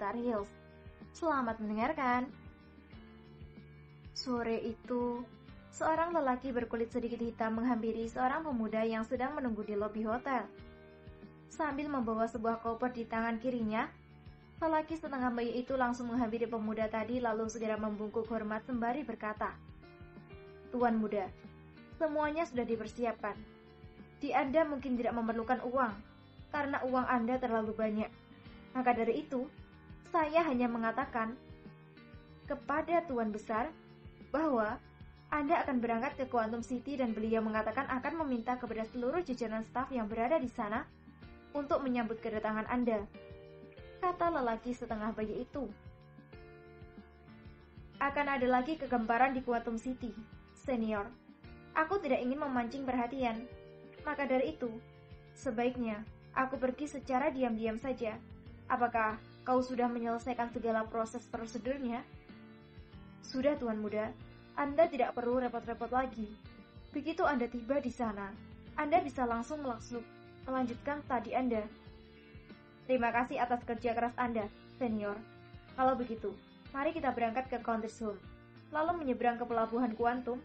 Star Hills. Selamat mendengarkan. Sore itu, seorang lelaki berkulit sedikit hitam menghampiri seorang pemuda yang sedang menunggu di lobi hotel. Sambil membawa sebuah koper di tangan kirinya, lelaki setengah bayi itu langsung menghampiri pemuda tadi lalu segera membungkuk hormat sembari berkata, "Tuan muda, semuanya sudah dipersiapkan. Di Anda mungkin tidak memerlukan uang, karena uang Anda terlalu banyak. Maka dari itu, saya hanya mengatakan kepada Tuan Besar bahwa Anda akan berangkat ke Quantum City dan beliau mengatakan akan meminta kepada seluruh jajaran staf yang berada di sana untuk menyambut kedatangan Anda," kata lelaki setengah bayi itu. "Akan ada lagi kegemparan di Quantum City, senior. Aku tidak ingin memancing perhatian. Maka dari itu, sebaiknya aku pergi secara diam-diam saja. Apakah kau sudah menyelesaikan segala proses prosedurnya?" "Sudah, Tuan Muda. Anda tidak perlu repot-repot lagi. Begitu Anda tiba di sana, Anda bisa langsung melanjutkan studi Anda." "Terima kasih atas kerja keras Anda, senior. Kalau begitu, mari kita berangkat ke Countess Home, lalu menyeberang ke pelabuhan Quantum.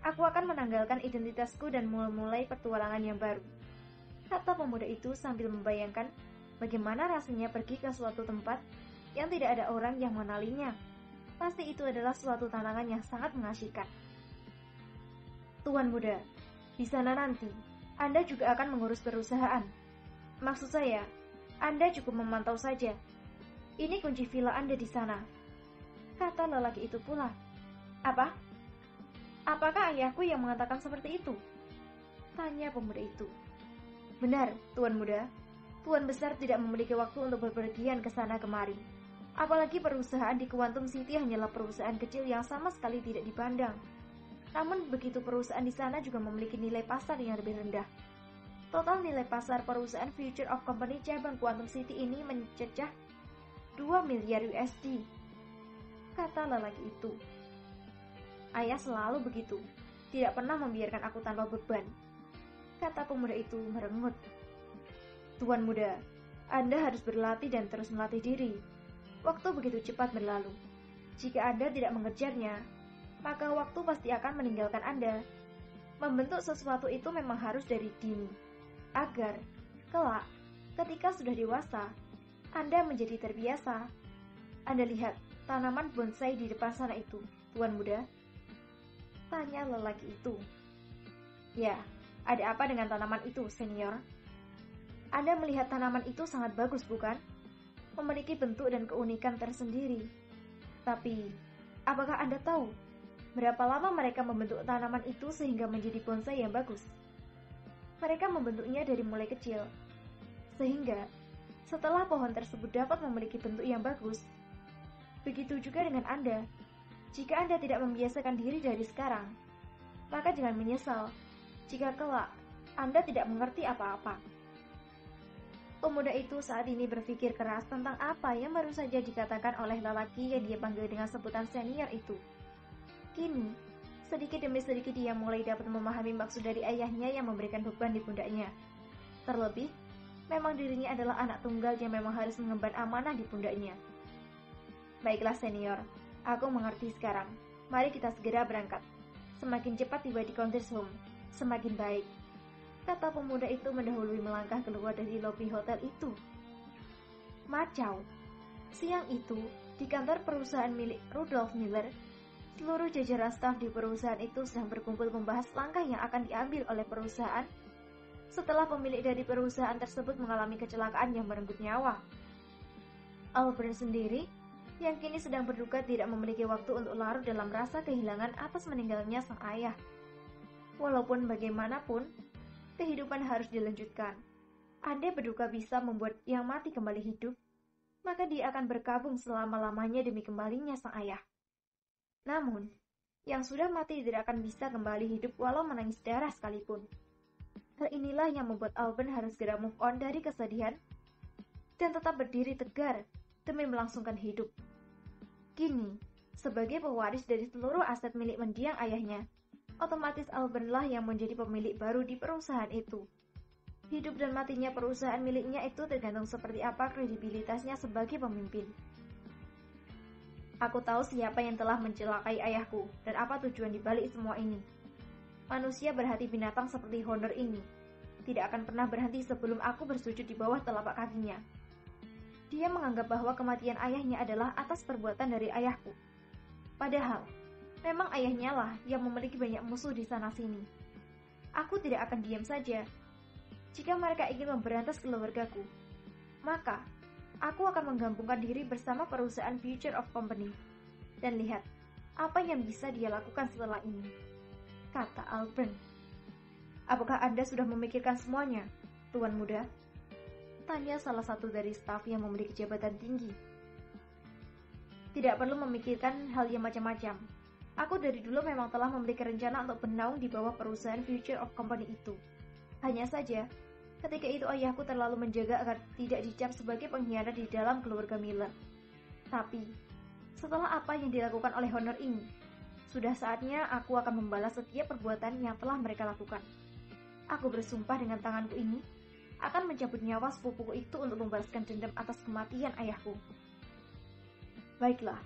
Aku akan menanggalkan identitasku dan mulai petualangan yang baru," kata pemuda itu sambil membayangkan bagaimana rasanya pergi ke suatu tempat yang tidak ada orang yang mengenalinya. Pasti itu adalah suatu tantangan yang sangat mengasyikan. "Tuan muda, di sana nanti Anda juga akan mengurus perusahaan. Maksud saya, Anda cukup memantau saja. Ini kunci villa Anda di sana," kata lelaki itu pula. "Apa? Apakah ayahku yang mengatakan seperti itu?" tanya pemuda itu. "Benar, Tuan muda. Tuan besar tidak memiliki waktu untuk bepergian ke sana kemari. Apalagi perusahaan di Quantum City hanyalah perusahaan kecil yang sama sekali tidak dipandang. Namun begitu perusahaan di sana juga memiliki nilai pasar yang lebih rendah. Total nilai pasar perusahaan Future of Company cabang Quantum City ini mencecah 2 miliar USD, kata lelaki itu. "Ayah selalu begitu, tidak pernah membiarkan aku tanpa beban," kata pemuda itu merengut. "Tuan muda, Anda harus berlatih dan terus melatih diri. Waktu begitu cepat berlalu. Jika Anda tidak mengejarnya, maka waktu pasti akan meninggalkan Anda. Membentuk sesuatu itu memang harus dari dini, agar kelak ketika sudah dewasa, Anda menjadi terbiasa. Anda lihat tanaman bonsai di depan sana itu, Tuan muda?" tanya lelaki itu. "Ya, ada apa dengan tanaman itu, senior?" "Anda melihat tanaman itu sangat bagus, bukan? Memiliki bentuk dan keunikan tersendiri. Tapi, apakah Anda tahu berapa lama mereka membentuk tanaman itu sehingga menjadi bonsai yang bagus? Mereka membentuknya dari mulai kecil, sehingga setelah pohon tersebut dapat memiliki bentuk yang bagus. Begitu juga dengan Anda. Jika Anda tidak membiasakan diri dari sekarang, maka jangan menyesal jika kelak Anda tidak mengerti apa-apa." Pemuda itu saat ini berpikir keras tentang apa yang baru saja dikatakan oleh lelaki yang dia panggil dengan sebutan senior itu. Kini, sedikit demi sedikit dia mulai dapat memahami maksud dari ayahnya yang memberikan beban di pundaknya. Terlebih, memang dirinya adalah anak tunggal yang memang harus mengemban amanah di pundaknya. "Baiklah senior, aku mengerti sekarang. Mari kita segera berangkat. Semakin cepat tiba di Countess Home, semakin baik," kata pemuda itu mendahului melangkah keluar dari lobi hotel itu. Macau. Siang itu, di kantor perusahaan milik Rudolf Miller, seluruh jajaran staf di perusahaan itu sedang berkumpul membahas langkah yang akan diambil oleh perusahaan setelah pemilik dari perusahaan tersebut mengalami kecelakaan yang merenggut nyawa. Albert sendiri, yang kini sedang berduka, tidak memiliki waktu untuk larut dalam rasa kehilangan atas meninggalnya sang ayah. Walaupun bagaimanapun, kehidupan harus dilanjutkan. Andai berduka bisa membuat yang mati kembali hidup, maka dia akan berkabung selama-lamanya demi kembalinya sang ayah. Namun, yang sudah mati tidak akan bisa kembali hidup walau menangis darah sekalipun. Hal inilah yang membuat Alban harus segera move on dari kesedihan dan tetap berdiri tegar demi melangsungkan hidup. Kini, sebagai pewaris dari seluruh aset milik mendiang ayahnya, otomatis Albanlah yang menjadi pemilik baru di perusahaan itu. Hidup dan matinya perusahaan miliknya itu tergantung seperti apa kredibilitasnya sebagai pemimpin. Aku tahu siapa yang telah mencelakai ayahku dan apa tujuan dibalik semua ini. Manusia berhati binatang seperti Honor ini tidak akan pernah berhenti sebelum aku bersujud di bawah telapak kakinya. Dia menganggap bahwa kematian ayahnya adalah atas perbuatan dari ayahku. Padahal, memang ayahnya lah yang memiliki banyak musuh di sana-sini. Aku tidak akan diam saja. Jika mereka ingin memberantas keluargaku, maka aku akan menggabungkan diri bersama perusahaan Future of Company dan lihat apa yang bisa dia lakukan setelah ini, kata Alburn. Apakah Anda sudah memikirkan semuanya, Tuan Muda? Tanya salah satu dari staf yang memiliki jabatan tinggi. Tidak perlu memikirkan hal yang macam-macam. Aku dari dulu memang telah memiliki rencana untuk bernaung di bawah perusahaan Future of Company itu. Hanya saja, ketika itu ayahku terlalu menjaga agar tidak dicap sebagai pengkhianat di dalam keluarga Miller. Tapi, setelah apa yang dilakukan oleh Honor ini, sudah saatnya aku akan membalas setiap perbuatan yang telah mereka lakukan. Aku bersumpah dengan tanganku ini, akan mencabut nyawa sepupuku itu untuk membalaskan dendam atas kematian ayahku. Baiklah,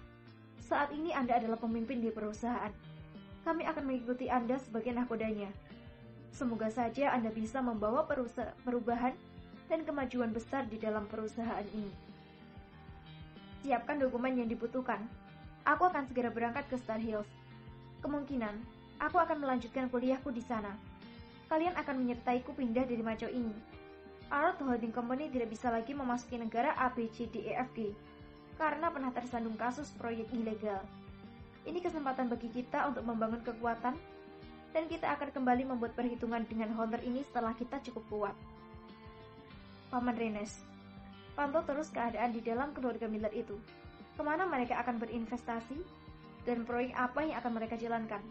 saat ini Anda adalah pemimpin di perusahaan. Kami akan mengikuti Anda sebagai nahkodanya. Semoga saja Anda bisa membawa perubahan dan kemajuan besar di dalam perusahaan ini. Siapkan dokumen yang dibutuhkan. Aku akan segera berangkat ke Star Hills. Kemungkinan, aku akan melanjutkan kuliahku di sana. Kalian akan menyertaiku pindah dari Macau ini. Arnold Holding Company tidak bisa lagi memasuki negara ABCDEFG karena pernah tersandung kasus proyek ilegal. Ini kesempatan bagi kita untuk membangun kekuatan, dan kita akan kembali membuat perhitungan dengan Honor ini setelah kita cukup kuat. Paman Renes, pantau terus keadaan di dalam keluarga Miller itu. Kemana mereka akan berinvestasi, dan proyek apa yang akan mereka jalankan.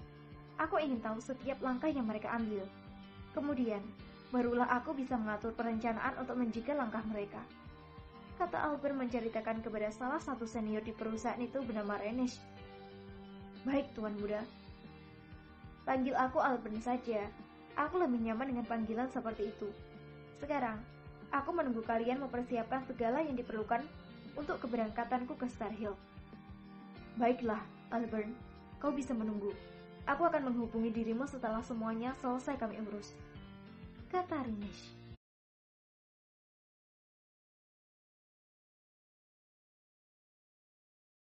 Aku ingin tahu setiap langkah yang mereka ambil. Kemudian, barulah aku bisa mengatur perencanaan untuk menjaga langkah mereka. Kata Albert menceritakan kepada salah satu senior di perusahaan itu bernama Renes. Baik, Tuan Muda. Panggil aku Albert saja. Aku lebih nyaman dengan panggilan seperti itu. Sekarang, aku menunggu kalian mempersiapkan segala yang diperlukan untuk keberangkatanku ke Star Hill. Baiklah, Albert. Kau bisa menunggu. Aku akan menghubungi dirimu setelah semuanya selesai kami urus, kata Rinesh.